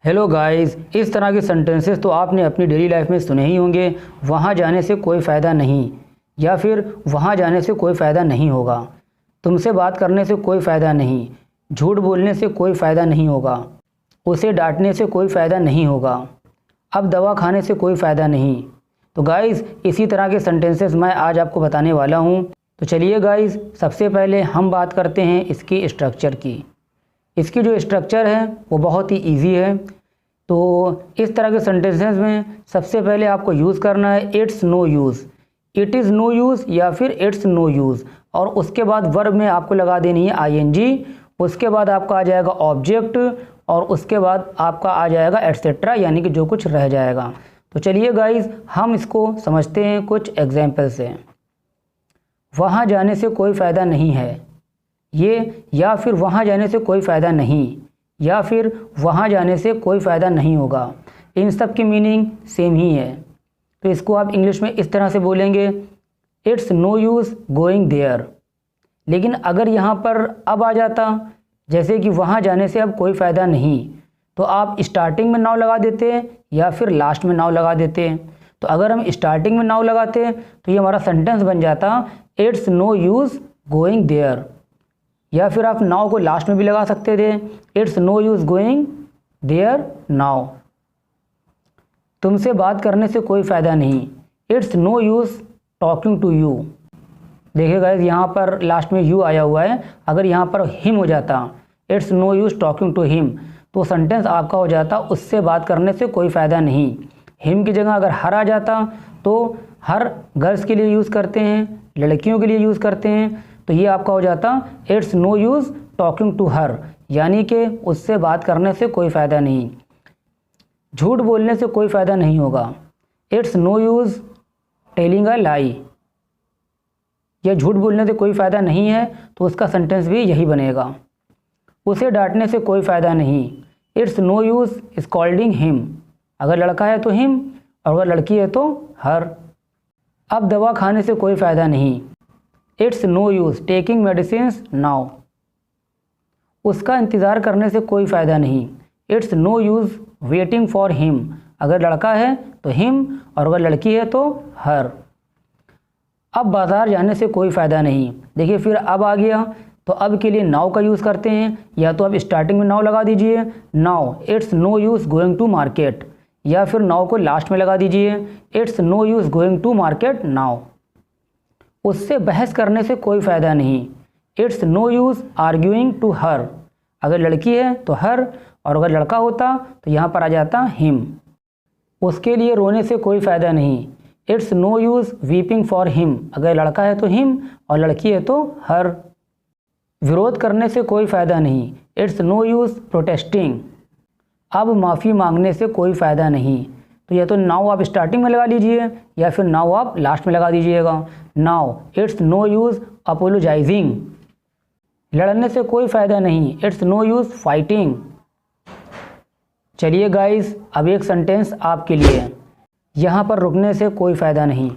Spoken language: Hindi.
हेलो गाइस, इस तरह के सेंटेंसेस तो आपने अपनी डेली लाइफ में सुने ही होंगे। वहाँ जाने से कोई फ़ायदा नहीं, या फिर वहाँ जाने से कोई फ़ायदा नहीं होगा, तुमसे बात करने से कोई फ़ायदा नहीं, झूठ बोलने से कोई फ़ायदा नहीं होगा, उसे डांटने से कोई फ़ायदा नहीं होगा, अब दवा खाने से कोई फ़ायदा नहीं। तो गाइस, इसी तरह के सेंटेंसेस मैं आज आपको बताने वाला हूँ। तो चलिए गाइस, सबसे पहले हम बात करते हैं इसकी स्ट्रक्चर की। इसकी जो स्ट्रक्चर है वो बहुत ही इजी है। तो इस तरह के सेंटेंसेस में सबसे पहले आपको यूज़ करना है it's no use, it is no use या फिर इट्स नो यूज़, और उसके बाद वर्ब में आपको लगा देनी है आईएनजी। उसके बाद आपका आ जाएगा ऑब्जेक्ट, और उसके बाद आपका आ जाएगा एटसेट्रा, यानी कि जो कुछ रह जाएगा। तो चलिए गाइस, हम इसको समझते हैं कुछ एग्जाम्पल से। वहाँ जाने से कोई फ़ायदा नहीं है, ये या फिर वहाँ जाने से कोई फ़ायदा नहीं, या फिर वहाँ जाने से कोई फ़ायदा नहीं होगा, इन सब की मीनिंग सेम ही है। तो इसको आप इंग्लिश में इस तरह से बोलेंगे, it's no use going there. लेकिन अगर यहाँ पर अब आ जाता, जैसे कि वहाँ जाने से अब कोई फ़ायदा नहीं, तो आप स्टार्टिंग में नाउ लगा देते हैं या फिर लास्ट में नाउ लगा देते हैं। तो अगर हम स्टार्टिंग में नाउ लगाते तो ये हमारा सेंटेंस बन जाता it's no use going there, या फिर आप नाउ को लास्ट में भी लगा सकते थे, it's no use going there now. तुमसे बात करने से कोई फ़ायदा नहीं, it's no use talking to you. देखिए गाइस, यहाँ पर लास्ट में यू आया हुआ है। अगर यहाँ पर हिम हो जाता, it's no use talking to him, तो सेंटेंस आपका हो जाता उससे बात करने से कोई फ़ायदा नहीं। हिम की जगह अगर हर आ जाता, तो हर गर्ल्स के लिए यूज़ करते हैं, लड़कियों के लिए यूज़ करते हैं, तो ये आपका हो जाता it's no use talking to her, यानी कि उससे बात करने से कोई फ़ायदा नहीं। झूठ बोलने से कोई फ़ायदा नहीं होगा, it's no use telling a lie. यह झूठ बोलने से कोई फ़ायदा नहीं है, तो उसका सेंटेंस भी यही बनेगा। उसे डांटने से कोई फ़ायदा नहीं, it's no use scolding him. अगर लड़का है तो हिम, और अगर लड़की है तो हर। अब दवा खाने से कोई फ़ायदा नहीं, it's no use taking medicines now. उसका इंतज़ार करने से कोई फ़ायदा नहीं, it's no use waiting for him. अगर लड़का है तो हिम, और अगर लड़की है तो हर। अब बाज़ार जाने से कोई फ़ायदा नहीं। देखिए, फिर अब आ गया, तो अब के लिए नाउ का यूज़ करते हैं। या तो आप स्टार्टिंग में नाउ लगा दीजिए, now it's no use going to market, या फिर नाउ को लास्ट में लगा दीजिए, it's no use going to market now. उससे बहस करने से कोई फ़ायदा नहीं, it's no use arguing to her. अगर लड़की है तो हर, और अगर लड़का होता तो यहाँ पर आ जाता हिम। उसके लिए रोने से कोई फ़ायदा नहीं, it's no use weeping for him. अगर लड़का है तो हिम, और लड़की है तो हर। विरोध करने से कोई फ़ायदा नहीं, इट्स नो यूज़ प्रोटेस्टिंग। अब माफ़ी मांगने से कोई फ़ायदा नहीं, तो या तो नाउ आप स्टार्टिंग में लगा लीजिए, या फिर नाउ आप लास्ट में लगा दीजिएगा। Now it's no use apologising. लड़ने से कोई फ़ायदा नहीं, इट्स नो यूज़ फाइटिंग। चलिए गाइस, अब एक सेंटेंस आपके लिए है। यहाँ पर रुकने से कोई फ़ायदा नहीं,